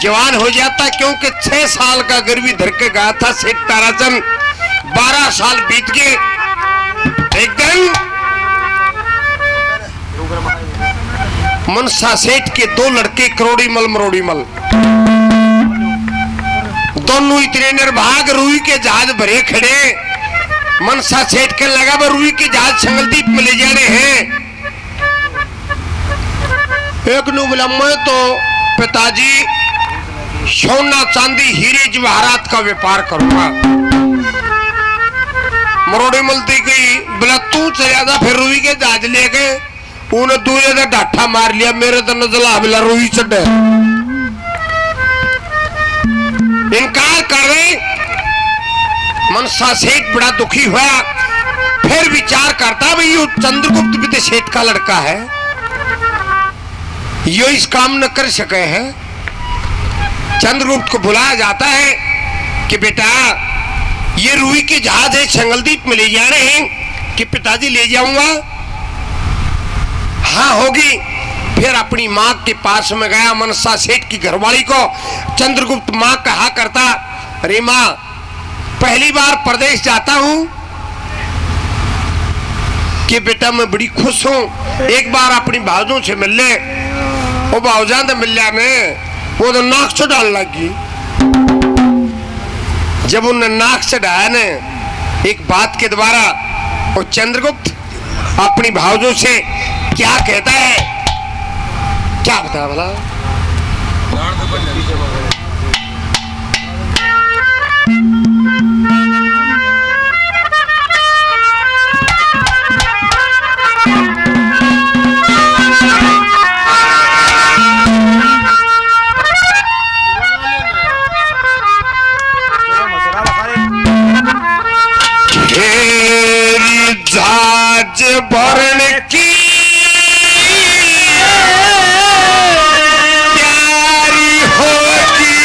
जवान हो जाता, क्योंकि 6 साल का गर्वी धर के गया था सेठ ताराचंद। 12 साल बीत गए। एक दिन मनसा सेठ के 2 लड़के करोड़ीमल मरोड़ीमल दोनों इतने निर्भाग रुई के जहाज भरे खड़े। मनसा सेठ के लगा वो रुई के जहाज संगलदीप में ले जाने हैं। एक नु बोला मैं तो पिताजी सोना चांदी हीरे जवाहरात का व्यापार करूंगा। मरोड़ी मलती गई, बोला तू चला जा फिर रुई के जहाज लेके। उन्हें दूसरे से डाठा मार लिया, मेरे तो नजला मिला रुई चढ़े इनकार कर रहे। मनसा सेठ बड़ा दुखी हुआ, फिर विचार करता भाई ये चंद्रगुप्त भी तो सेठ का लड़का है, ये इस काम न कर सके हैं। चंद्रगुप्त को बुलाया जाता है कि बेटा ये रुई के जहाज है संगलदीप में ले जा रहे हैं कि पिताजी ले जाऊंगा। हाँ होगी। फिर अपनी माँ के पास में गया मनसा सेठ की घरवाली को। चंद्रगुप्त माँ कहा करता, अरे माँ पहली बार प्रदेश जाता हूं कि बेटा मैं बड़ी खुश हूं, एक बार अपनी भावजों से मिल ले। वो भावजा तो मिल जाने वो तो नाक चढ़ाने लगी। जब उन्हें नाक चढ़ाया ने एक बात के द्वारा, वो चंद्रगुप्त अपनी भावजों से क्या कहता है, क्या बता भला? जहाज भरण की तैयारी होगी,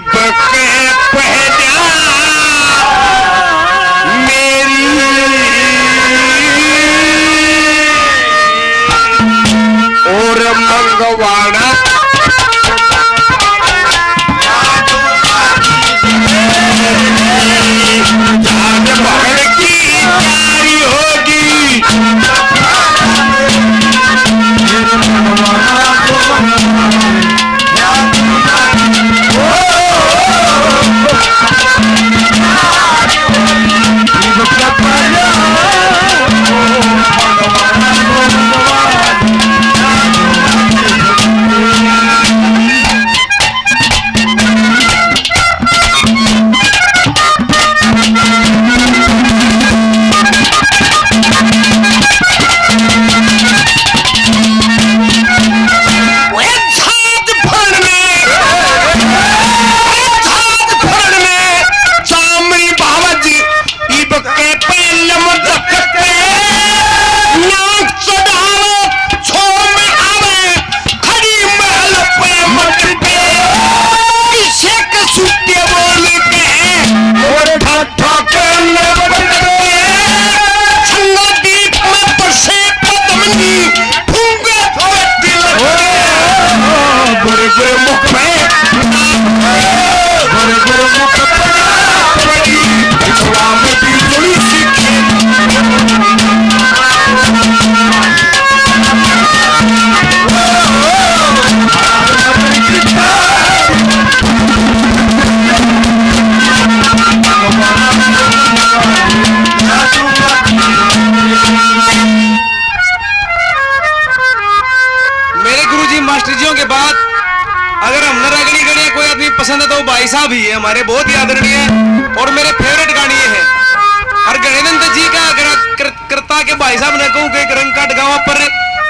बके पहना मेरी और मंगवाना जहाज भरण की तैयारी होगी। भाई साहब ही है हमारे, बहुत ही आदरणीय और मेरे फेवरेट गाने हैं। और गणेंद्र जी का करता के भाई साहब ने कहूँ कि एक रंग काट गाँव पर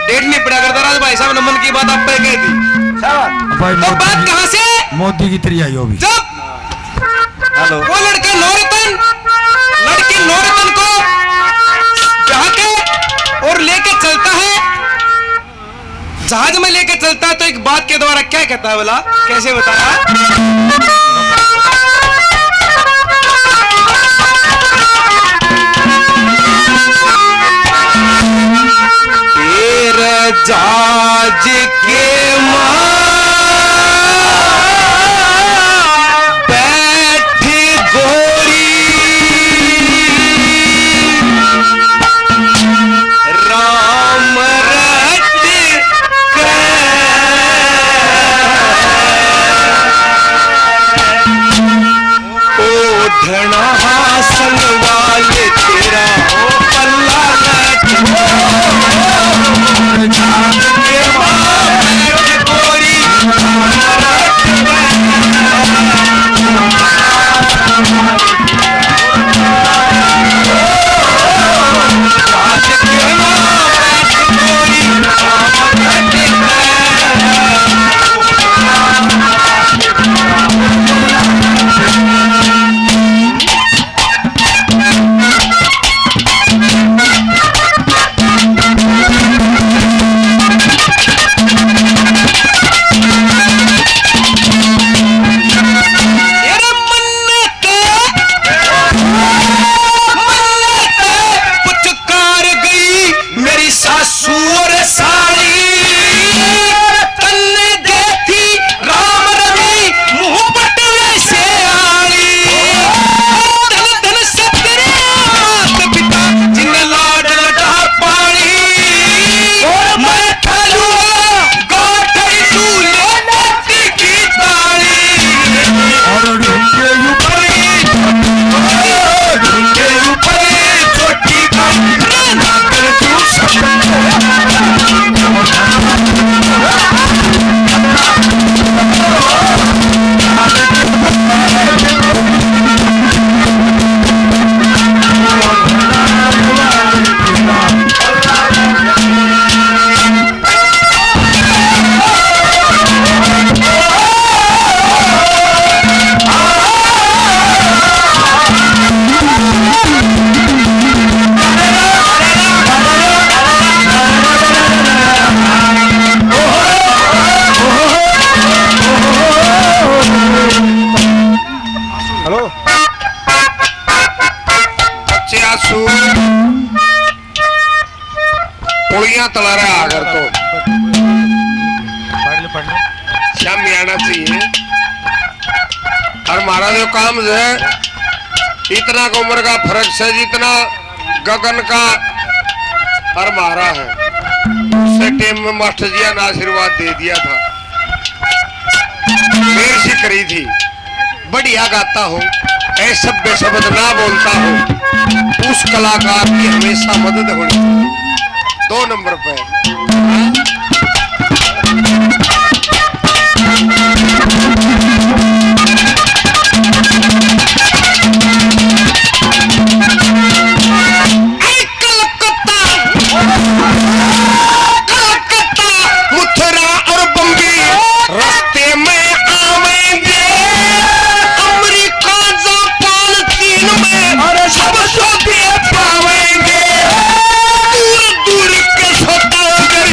डेट नहीं पड़ा करता राज भाई साहब ने मन की बात आप पे कह दी। तो बात कहाँ से मोदी की तरी आई होगी। जब वो लड़के नौरतन लड़की नौरतन को जहाँ के और लेके चलता है, जहाज में लेके चलता है, तो एक बात के द्वारा क्या कहता है बोला, कैसे बताया? जाज के बैठी गोरी राम रट ओढ़ना संग वाले तेरा पल्ला लट जाग के गोरी पुड़िया तला रहा अगर तो श्याम में आना चाहिए। और हमारा जो काम है इतना का उम्र का फर्क से जितना गगन का और मारा है उस टाइम में मास्टर जी ने आशीर्वाद दे दिया था, मेर सी करी थी बढ़िया गाता हो ऐसा बेशब्द ना बोलता हो उस कलाकार की हमेशा मदद होनी। 2 नंबर पे मथुरा और बम्बई रास्ते में आवेंगे, अमेरिका जापान चीन में और सब सोते पावेंगे। दूर के सौदागर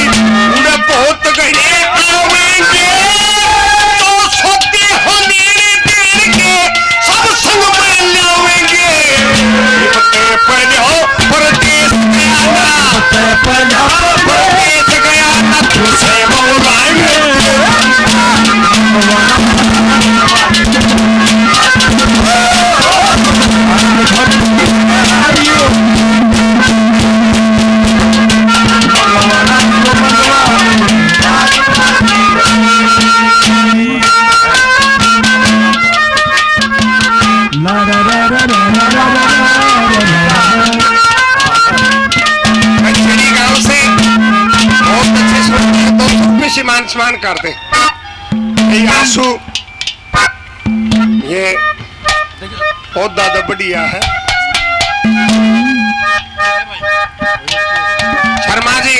उन्हें बहुत गहरे आवेंगे, तो सोते हो देर के सब संग में लावेंगे। परदेश गया ना तुझे मान सम्मान करते ये आंसू ये बहुत ज्यादा बढ़िया है। शर्मा जी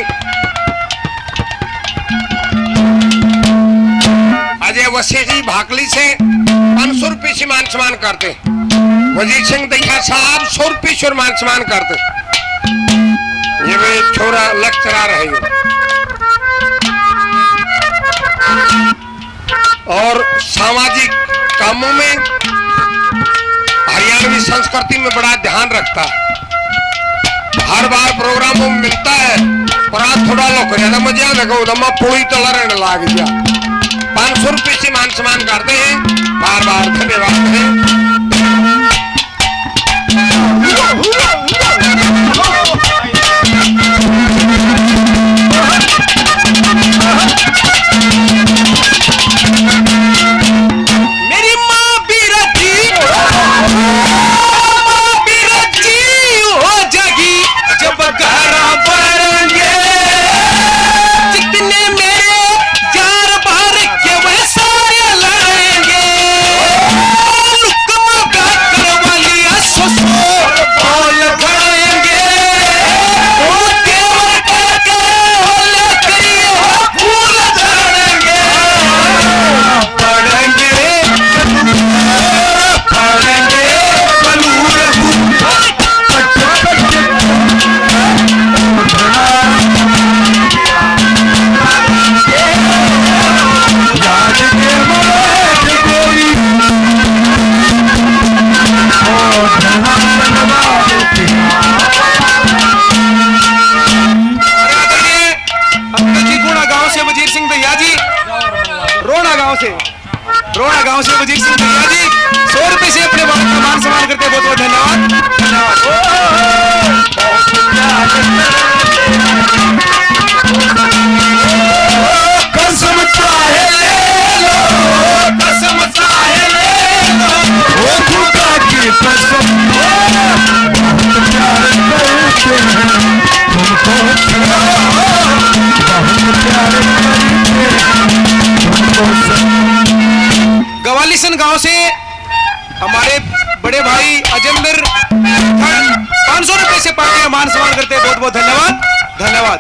अजय वसी जी भाकली से 500 रुपये से मान सम्मान करते। वजीर सिंह दहिया साहब 100 रुपये से मान सम्मान करते। ये वे छोरा लेक्चरर है ये। और सामाजिक कामों में हरियाणवी संस्कृति में बड़ा ध्यान रखता है। हर बार प्रोग्रामों में मिलता है, पर आज थोड़ा लोग ज्यादा मजा देखो दमा पुली तला रहने लग गया। 500 रुपये से मान सम्मान करते हैं, बार बार धन्यवाद है। रोड़ा गांव से वजीर सिंह भैया जी 100 रुपए से अपने बाप का मान सम्मान करते हैं। बहुत बहुत धन्यवाद कसम चाहे ले लो, कसम चाहे ले लो, वो खुदा की कसम बहुत प्यार करते हैं तुमको, बहुत प्यार करते हैं तुमको। गवालीसन गांव से हमारे बड़े भाई अजेंद्र 500 रुपए से पार्टी मान सम्मान करते हैं। बहुत बहुत धन्यवाद धन्यवाद।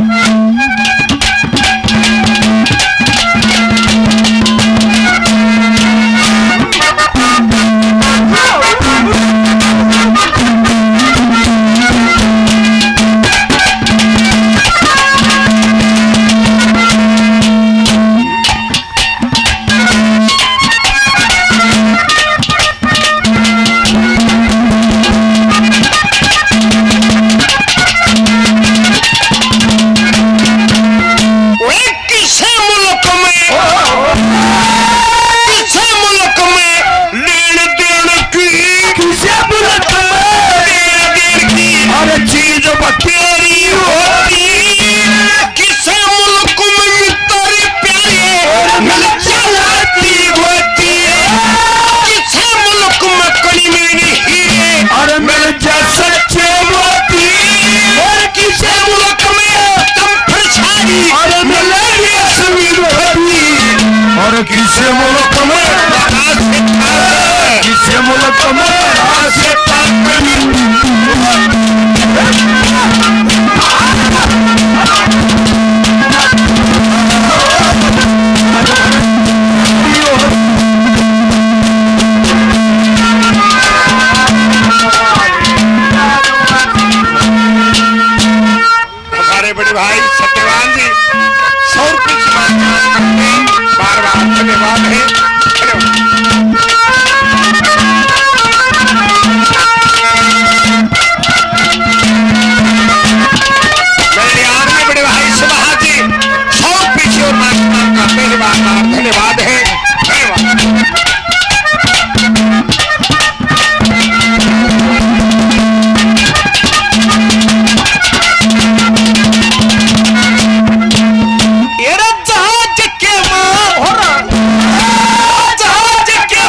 किसे मुल्क में किसे मुल्क में हमारे बड़े भाई सत्यवान जी 100 रुपये बार बार धन्यवाद है। मेरे आदमी बड़े भाई सुबह जी 100 रुपये और मान सम्मान करते हैं, बार बार धन्यवाद है। जहाज के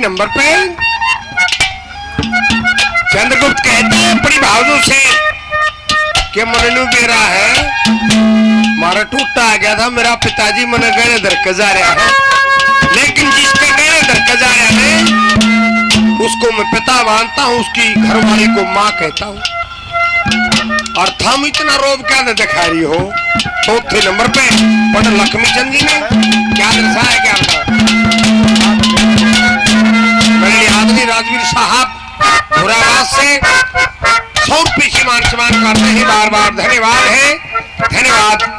नंबर पे चंद्रगुप्त कहते हैं अपनी भावजों से कि मननु बेरा है मारा टूटा आ गया था, मेरा पिताजी मन गहने दरक जा रहा है, लेकिन जिसके गहने दरक जा रहा है उसको मैं पिता मानता हूं, उसकी घरवाली को मां कहता हूं। और थम इतना रोब क्या न दिखा रही हो। चौथे नंबर पे पंडित लक्ष्मीचंद जी ने क्या दर्शाया, क्या बताया? मेरे आदमी राजवीर साहब धुरावास से 100 रुपये समान करते हैं, बार बार धन्यवाद है, धन्यवाद।